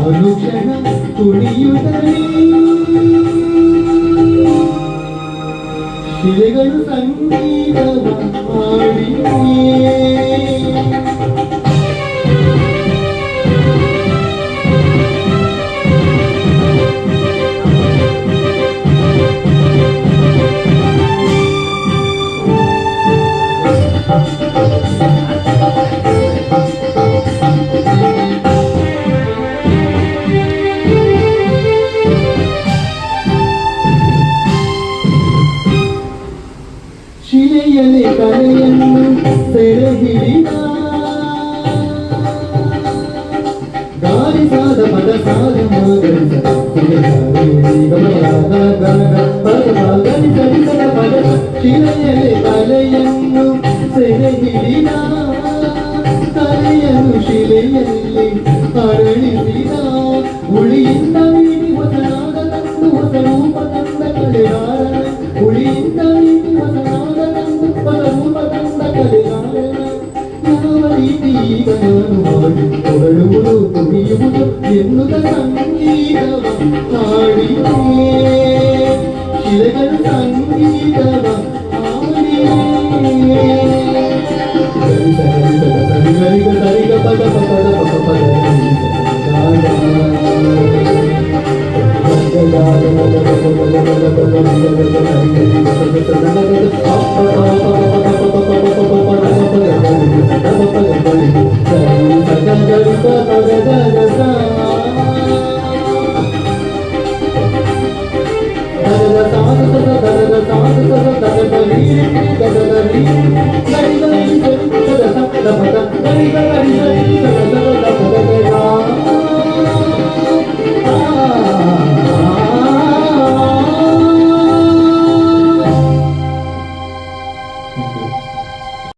അനുക്ഷണ തുണിയുടനെ ശിലകൾ സംഗീതമാടി ಶಿಲೆಯಲೆ ಕಲೆಯನ್ನು ಸೆರೆ ಹಿಡಿದ ಗಾಳಿಸಾದ ಪದ ಸಾಲ ಪದ ಶಿಲೆಯಲೆ ಕಲೆಯನ್ನು ಸೆರೆ ಹಿಡಿದ ಕಲೆಯನ್ನು ಶಿಲೆಯಲ್ಲಿ ಅರಳಿಸಿದ ಉಳಿಯಿಂದ ನೀಡಿ ಹೊಸನಾದ ತಂದು ಹೊಸ ರೂಪ ತಂದ ಕಲೆಗಾರನ ಉಳಿಯಿಂದ ನೀಡಿ ಹೊಸನಾದ ತಂದು ಹೊಸ ರೂಪ ತಂದ ಕಲೆಗಾರನ ಯಾವ ರೀತಿ ಈಗ ನಾನು ಮಾಡಿ ಹೊರಡುವುದು ಕುಣಿಯುವುದು ಎನ್ನುತ್ತ ಸಂಗೀತವ ಹಾಡಿಯೇ ಶಿಲೆಗಳು ಸಂಗೀತವ ಹಾಡಿಯೇ ಸರಿಗ ಪದ ಪದ ಪದ